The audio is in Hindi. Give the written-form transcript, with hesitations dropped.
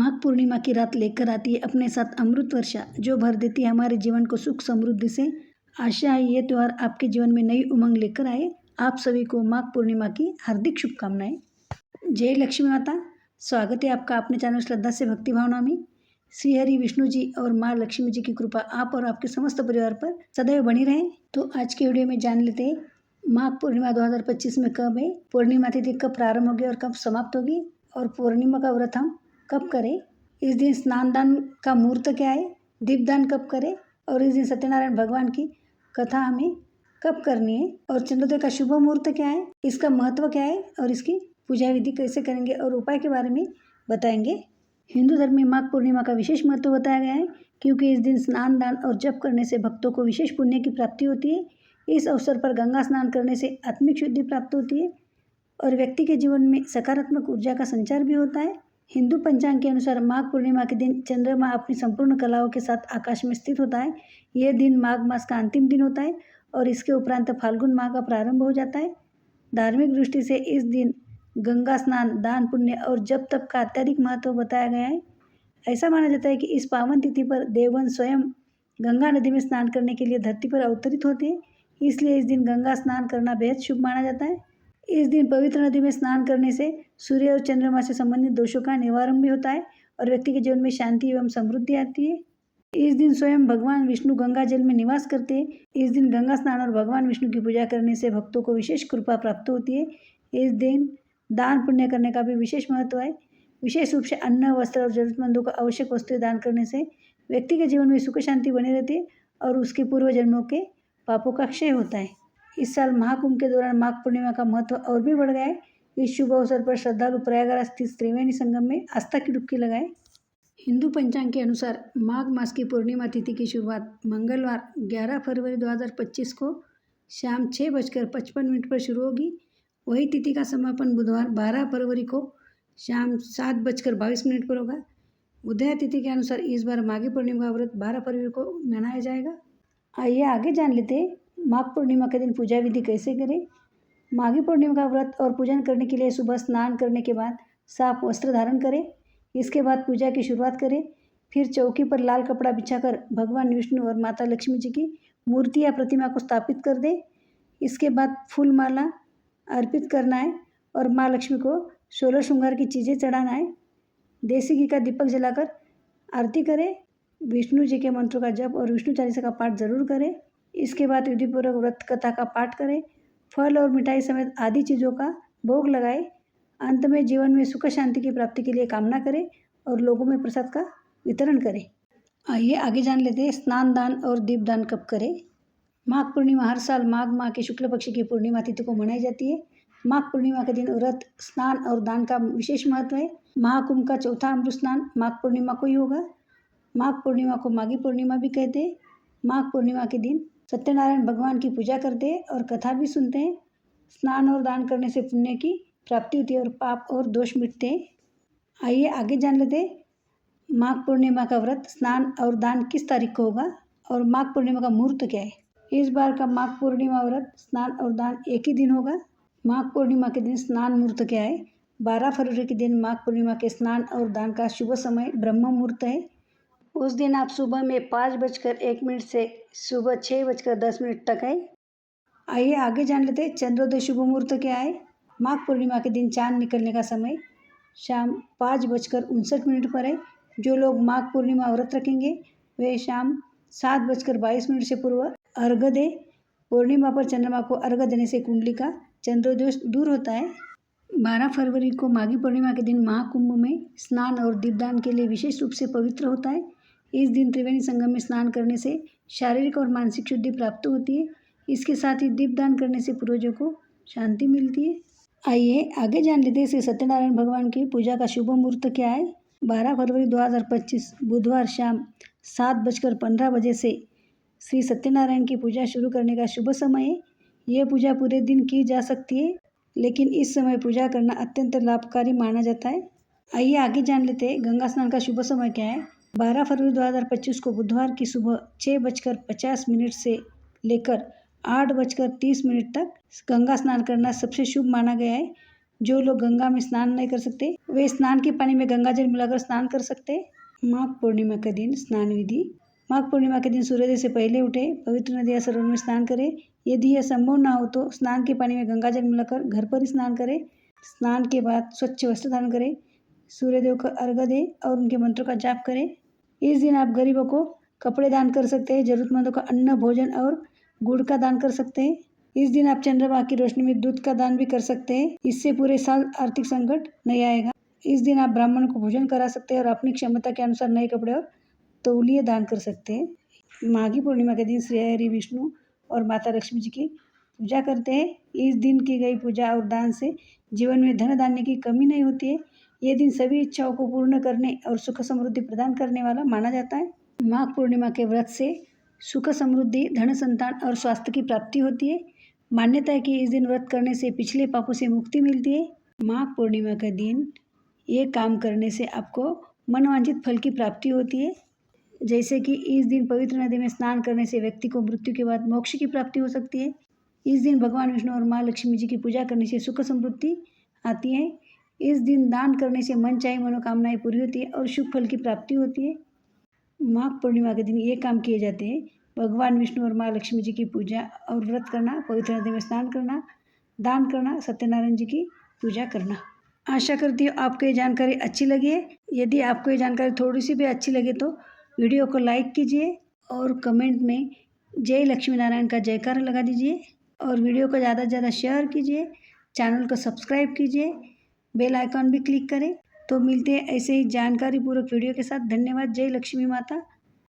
माघ पूर्णिमा की रात लेकर आती है अपने साथ अमृत वर्षा, जो भर देती है हमारे जीवन को सुख समृद्धि से। आशा है ये त्यौहार आपके जीवन में नई उमंग लेकर आए। आप सभी को माघ पूर्णिमा की हार्दिक शुभकामनाएं। जय लक्ष्मी माता। स्वागत है आपका अपने चैनल श्रद्धा से भक्ति भावना में। श्री हरि विष्णु जी और माँ लक्ष्मी जी की कृपा आप और आपके समस्त परिवार पर सदैव बनी रहे। तो आज के वीडियो में जान लेते हैं माघ पूर्णिमा 2025 में कब है, पूर्णिमा तिथि कब प्रारंभ होगी और कब समाप्त होगी, और पूर्णिमा का व्रत हम कब करें। इस दिन स्नान दान का मुहूर्त क्या है, दीपदान कब करें, और इस दिन सत्यनारायण भगवान की कथा हमें कब करनी है, और चंद्रोदय का शुभ मुहूर्त क्या है, इसका महत्व क्या है, और इसकी पूजा विधि कैसे करेंगे और उपाय के बारे में बताएंगे। हिंदू धर्म में माघ पूर्णिमा का विशेष महत्व बताया गया है, क्योंकि इस दिन स्नान दान और जप करने से भक्तों को विशेष पुण्य की प्राप्ति होती है। इस अवसर पर गंगा स्नान करने से आत्मिक शुद्धि प्राप्त होती है और व्यक्ति के जीवन में सकारात्मक ऊर्जा का संचार भी होता है। हिंदू पंचांग के अनुसार माघ पूर्णिमा के दिन चंद्रमा अपनी संपूर्ण कलाओं के साथ आकाश में स्थित होता है। यह दिन माघ मास का अंतिम दिन होता है और इसके उपरांत फाल्गुन माह का प्रारंभ हो जाता है। धार्मिक दृष्टि से इस दिन गंगा स्नान, दान पुण्य और जप तप का अत्यधिक महत्व बताया गया है। ऐसा माना जाता है कि इस पावन तिथि पर देवगण स्वयं गंगा नदी में स्नान करने के लिए धरती पर अवतरित होते हैं, इसलिए इस दिन गंगा स्नान करना बेहद शुभ माना जाता है। इस दिन पवित्र नदी में स्नान करने से सूर्य और चंद्रमा से संबंधित दोषों का निवारण भी होता है और व्यक्ति के जीवन में शांति एवं समृद्धि आती है। इस दिन स्वयं भगवान विष्णु गंगा जल में निवास करते हैं। इस दिन गंगा स्नान और भगवान विष्णु की पूजा करने से भक्तों को विशेष कृपा प्राप्त होती है। इस दिन दान पुण्य करने का भी विशेष महत्व है। विशेष रूप से अन्न, वस्त्र और जरूरतमंदों को आवश्यक वस्तुएं दान करने से व्यक्ति के जीवन में सुख शांति बनी रहती है और उसके पूर्व जन्मों के पापों का क्षय होता है। इस साल महाकुंभ के दौरान माघ पूर्णिमा का महत्व और भी बढ़ गया है। इस शुभ अवसर पर श्रद्धालु प्रयागराज स्थित त्रिवेणी संगम में आस्था की डुबकी लगाए। हिंदू पंचांग के अनुसार माघ मास की पूर्णिमा तिथि की शुरुआत मंगलवार 11 फरवरी 2025 को शाम 6:55 पर शुरू होगी। वही तिथि का समापन बुधवार 12 फरवरी को शाम 7:22 पर होगा। उदय तिथि के अनुसार इस बार माघी पूर्णिमा का व्रत 12 फरवरी को मनाया जाएगा। आइए आगे जान लेते हैं माघ पूर्णिमा के दिन पूजा विधि कैसे करें। माघी पूर्णिमा का व्रत और पूजन करने के लिए सुबह स्नान करने के बाद साफ वस्त्र धारण करें। इसके बाद पूजा की शुरुआत करें। फिर चौकी पर लाल कपड़ा बिछाकर भगवान विष्णु और माता लक्ष्मी जी की मूर्ति या प्रतिमा को स्थापित कर दें। इसके बाद फूल माला अर्पित करना है और माँ लक्ष्मी को 16 श्रृंगार की चीज़ें चढ़ाना है। देसी घी का दीपक जलाकर आरती करें। विष्णु जी के मंत्रों का जप और विष्णु चालीसा का पाठ जरूर करें। इसके बाद विधिपूर्वक व्रत कथा का पाठ करें। फल और मिठाई समेत आदि चीज़ों का भोग लगाएं। अंत में जीवन में सुख शांति की प्राप्ति के लिए कामना करें और लोगों में प्रसाद का वितरण करें। आइए आगे जान लेते हैं स्नान दान और दीपदान कब करें। माघ पूर्णिमा हर साल माघ माह के शुक्ल पक्ष की पूर्णिमा तिथि को मनाई जाती है। माघ पूर्णिमा के दिन व्रत, स्नान और दान का विशेष महत्व है। महाकुंभ का चौथा अमृत स्नान माघ पूर्णिमा को ही होगा। माघ पूर्णिमा को माघी पूर्णिमा भी कहते हैं। माघ पूर्णिमा के दिन सत्यनारायण भगवान की पूजा करते हैं और कथा भी सुनते हैं। स्नान और दान करने से पुण्य की प्राप्ति होती है और पाप और दोष मिटते हैं। आइए आगे जान लेते हैं माघ पूर्णिमा का व्रत, स्नान और दान किस तारीख को होगा और माघ पूर्णिमा का मुहूर्त क्या है। इस बार का माघ पूर्णिमा व्रत, स्नान और दान एक ही दिन होगा। माघ पूर्णिमा के दिन स्नान मुहूर्त क्या है। 12 फरवरी के दिन माघ पूर्णिमा के स्नान और दान का शुभ समय ब्रह्म मुहूर्त है। उस दिन आप सुबह में 5:01 से सुबह 6:10 तक है। आइए आगे जान लेते हैं चंद्रोदय शुभ मुहूर्त क्या है। माघ पूर्णिमा के दिन चांद निकलने का समय शाम 5:59 पर है। जो लोग माघ पूर्णिमा व्रत रखेंगे वे शाम 7:22 से पूर्व अर्घ्य दें। पूर्णिमा पर चंद्रमा को अर्घ्य देने से कुंडली का चंद्रोदय दूर होता है। 12 फरवरी को माघी पूर्णिमा के दिन महाकुंभ में स्नान और दीपदान के लिए विशेष रूप से पवित्र होता है। इस दिन त्रिवेणी संगम में स्नान करने से शारीरिक और मानसिक शुद्धि प्राप्त होती है। इसके साथ ही दीपदान करने से पूर्वजों को शांति मिलती है। आइए आगे जान लेते हैं श्री सत्यनारायण भगवान की पूजा का शुभ मुहूर्त क्या है। 12 फरवरी 2025 बुधवार शाम 7:15 से श्री सत्यनारायण की पूजा शुरू करने का शुभ समय है। यह पूजा पूरे दिन की जा सकती है, लेकिन इस समय पूजा करना अत्यंत लाभकारी माना जाता है। आइए आगे जान लेते हैं गंगा स्नान का शुभ समय क्या है। 12 फरवरी 2025 को बुधवार की सुबह 6:50 से लेकर 8:30 तक गंगा स्नान करना सबसे शुभ माना गया है। जो लोग गंगा में स्नान नहीं कर सकते वे स्नान के पानी में गंगा जल मिलाकर स्नान कर सकते हैं। माघ पूर्णिमा के दिन स्नान विधि। माघ पूर्णिमा के दिन सूर्योदय से पहले उठे, पवित्र नदी या सरोवर में स्नान करें। यदि यह संभव ना हो तो स्नान के पानी में गंगा जल मिलाकर घर पर ही स्नान करें। स्नान के बाद स्वच्छ वस्त्र धारण करें, सूर्यदेव को अर्घ्य दें और उनके मंत्रों का जाप करें। इस दिन आप गरीबों को कपड़े दान कर सकते हैं, जरूरतमंदों का अन्न, भोजन और गुड़ का दान कर सकते हैं। इस दिन आप चंद्रमा की रोशनी में दूध का दान भी कर सकते हैं। इससे पूरे साल आर्थिक संकट नहीं आएगा। इस दिन आप ब्राह्मण को भोजन करा सकते हैं और अपनी क्षमता के अनुसार नए कपड़े और तौलिए दान कर सकते हैं। माघी पूर्णिमा के दिन श्री हरि विष्णु और माता लक्ष्मी जी की पूजा करते हैं। इस दिन की गई पूजा और दान से जीवन में धन धान्य की कमी नहीं होती है। ये दिन सभी इच्छाओं को पूर्ण करने और सुख समृद्धि प्रदान करने वाला माना जाता है। माघ पूर्णिमा के व्रत से सुख समृद्धि, धन, संतान और स्वास्थ्य की प्राप्ति होती है। मान्यता है कि इस दिन व्रत करने से पिछले पापों से मुक्ति मिलती है। माघ पूर्णिमा के दिन ये काम करने से आपको मनोवांछित फल की प्राप्ति होती है। जैसे कि इस दिन पवित्र नदी में स्नान करने से व्यक्ति को मृत्यु के बाद मोक्ष की प्राप्ति हो सकती है। इस दिन भगवान विष्णु और माँ लक्ष्मी जी की पूजा करने से सुख समृद्धि आती है। इस दिन दान करने से मन चाही मनोकामनाएं पूरी होती है और शुभ फल की प्राप्ति होती है। माघ पूर्णिमा के दिन ये काम किए जाते हैं: भगवान विष्णु और माँ लक्ष्मी जी की पूजा और व्रत करना, पवित्र नदी में स्नान करना, दान करना, सत्यनारायण जी की पूजा करना। आशा करती हूँ आपको ये जानकारी अच्छी लगी है। यदि आपको ये जानकारी थोड़ी सी भी अच्छी लगे तो वीडियो को लाइक कीजिए और कमेंट में जय लक्ष्मी नारायण का जयकारा लगा दीजिए और वीडियो को ज़्यादा से ज़्यादा शेयर कीजिए। चैनल को सब्सक्राइब कीजिए, बेल आइकॉन भी क्लिक करें। तो मिलते हैं ऐसे ही जानकारी पूर्वक वीडियो के साथ। धन्यवाद। जय लक्ष्मी माता।